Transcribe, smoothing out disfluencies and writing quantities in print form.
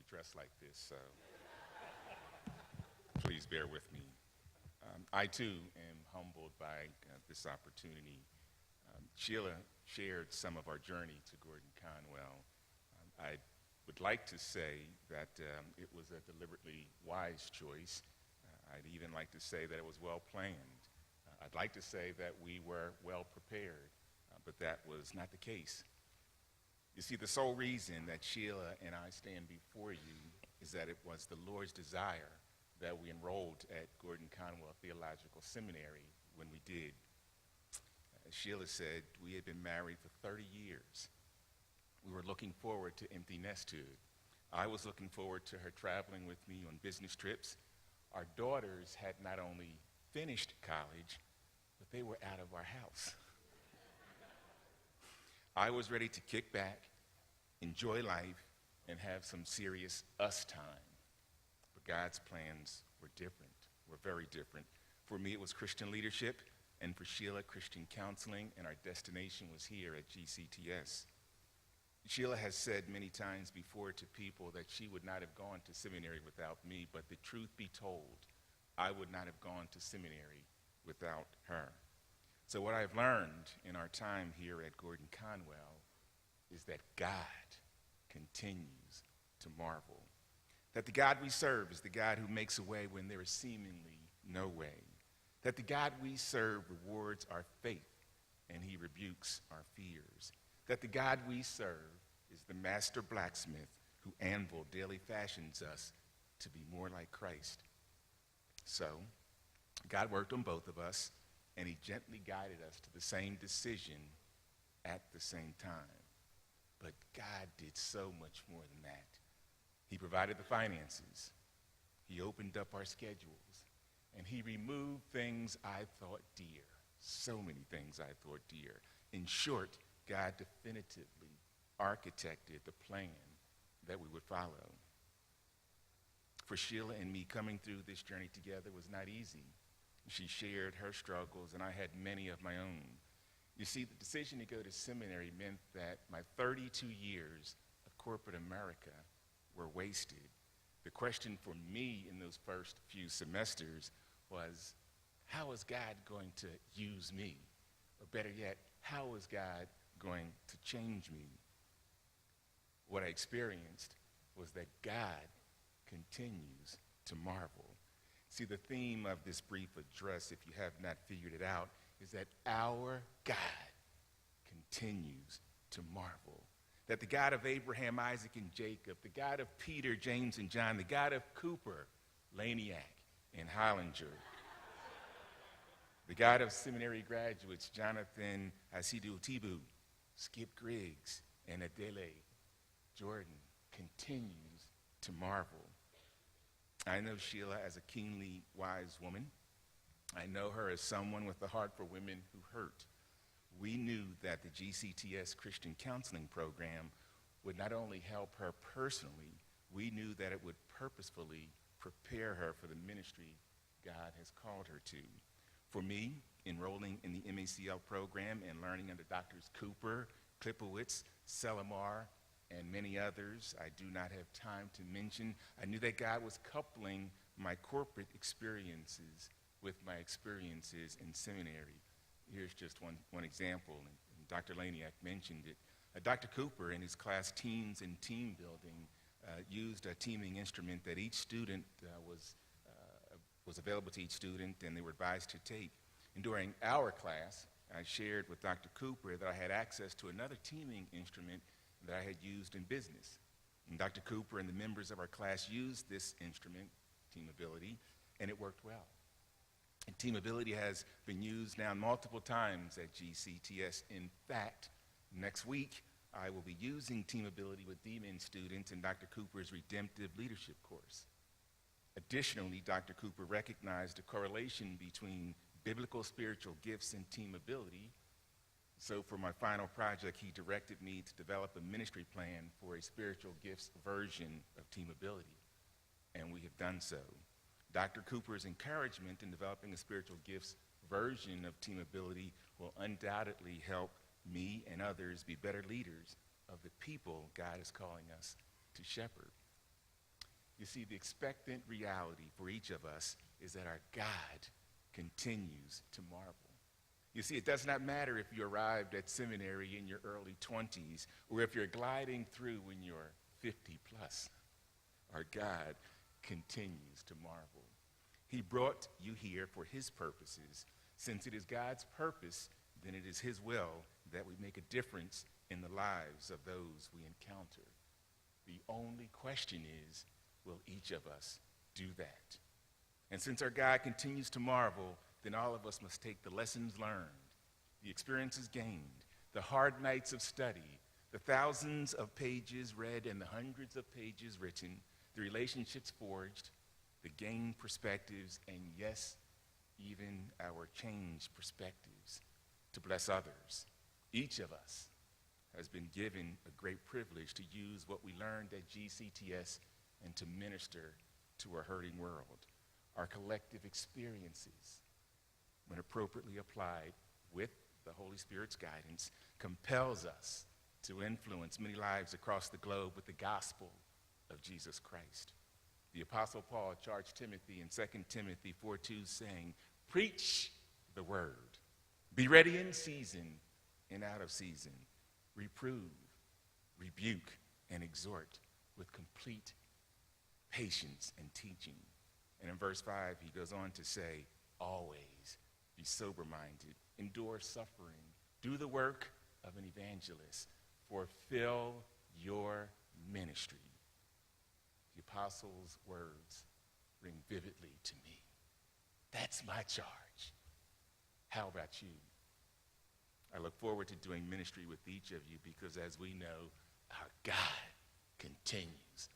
dress like this, so please bear with me. I too am humbled by this opportunity. Sheila shared some of our journey to Gordon-Conwell. I would like to say that it was a deliberately wise choice. I'd even like to say that it was well planned. I'd like to say that we were well prepared, but that was not the case. You see, the sole reason that Sheila and I stand before you is that it was the Lord's desire that we enrolled at Gordon-Conwell Theological Seminary when we did. As Sheila said, we had been married for 30 years. We were looking forward to empty nesthood. I was looking forward to her traveling with me on business trips. Our daughters had not only finished college, but they were out of our house. I was ready to kick back, enjoy life, and have some serious us time. But God's plans were different, were very different. For me, it was Christian leadership, and for Sheila, Christian counseling, and our destination was here at GCTS. Sheila has said many times before to people that she would not have gone to seminary without me, but the truth be told, I would not have gone to seminary without her. So what I've learned in our time here at Gordon-Conwell is that God continues to marvel. That the God we serve is the God who makes a way when there is seemingly no way. That the God we serve rewards our faith and he rebukes our fears. That the God we serve is the master blacksmith who anvil daily fashions us to be more like Christ. So, God worked on both of us, and he gently guided us to the same decision at the same time. But God did so much more than that. He provided the finances. He opened up our schedules. And he removed things I thought dear. So many things I thought dear. In short, God definitively architected the plan that we would follow. For Sheila and me, coming through this journey together was not easy. She shared her struggles, and I had many of my own. You see, the decision to go to seminary meant that my 32 years of corporate America were wasted. The question for me in those first few semesters was, how is God going to use me? Or better yet, how is God going to change me? What I experienced was that God continues to marvel. See, the theme of this brief address, if you have not figured it out, is that our God continues to marvel. That the God of Abraham, Isaac, and Jacob, the God of Peter, James, and John, the God of Cooper, Laniak, and Hollinger, the God of seminary graduates, Jonathan Asidu Tibu, Skip Griggs, and Adele Jordan, continues to marvel. I know Sheila as a keenly wise woman. I know her as someone with a heart for women who hurt. We knew that the GCTS Christian Counseling Program would not only help her personally, we knew that it would purposefully prepare her for the ministry God has called her to. For me, enrolling in the MACL program and learning under Drs. Cooper, Klipowitz, Selimar, and many others I do not have time to mention, I knew that God was coupling my corporate experiences with my experiences in seminary. Here's just one example, and Dr. Laniak mentioned it. Dr. Cooper, in his class Teams and Team Building, used a teaming instrument that each student was available to each student, and they were advised to take. And during our class, I shared with Dr. Cooper that I had access to another teaming instrument that I had used in business. And Dr. Cooper and the members of our class used this instrument, Teamability, and it worked well. And Teamability has been used now multiple times at GCTS. In fact, next week, I will be using Teamability with D-Min students in Dr. Cooper's Redemptive Leadership course. Additionally, Dr. Cooper recognized a correlation between biblical spiritual gifts and Teamability. So for my final project, he directed me to develop a ministry plan for a spiritual gifts version of Teamability, and we have done so. Dr. Cooper's encouragement in developing a spiritual gifts version of Teamability will undoubtedly help me and others be better leaders of the people God is calling us to shepherd. You see, the expectant reality for each of us is that our God continues to marvel. You see, it does not matter if you arrived at seminary in your early 20s or if you're gliding through when you're 50 plus. Our God continues to marvel. He brought you here for his purposes. Since it is God's purpose, then it is his will that we make a difference in the lives of those we encounter. The only question is, will each of us do that? And since our God continues to marvel, then all of us must take the lessons learned, the experiences gained, the hard nights of study, the thousands of pages read and the hundreds of pages written, the relationships forged, the gained perspectives, and yes, even our changed perspectives to bless others. Each of us has been given a great privilege to use what we learned at GCTS and to minister to a hurting world. Our collective experiences, when appropriately applied with the Holy Spirit's guidance, compels us to influence many lives across the globe with the gospel of Jesus Christ. The Apostle Paul charged Timothy in 2 Timothy 4:2, saying, preach the word. Be ready in season and out of season. Reprove, rebuke, and exhort with complete patience and teaching. And in verse 5, he goes on to say, always be sober-minded, endure suffering, do the work of an evangelist, fulfill your ministry. The apostles' words ring vividly to me. That's my charge. How about you? I look forward to doing ministry with each of you because, as we know, our God continues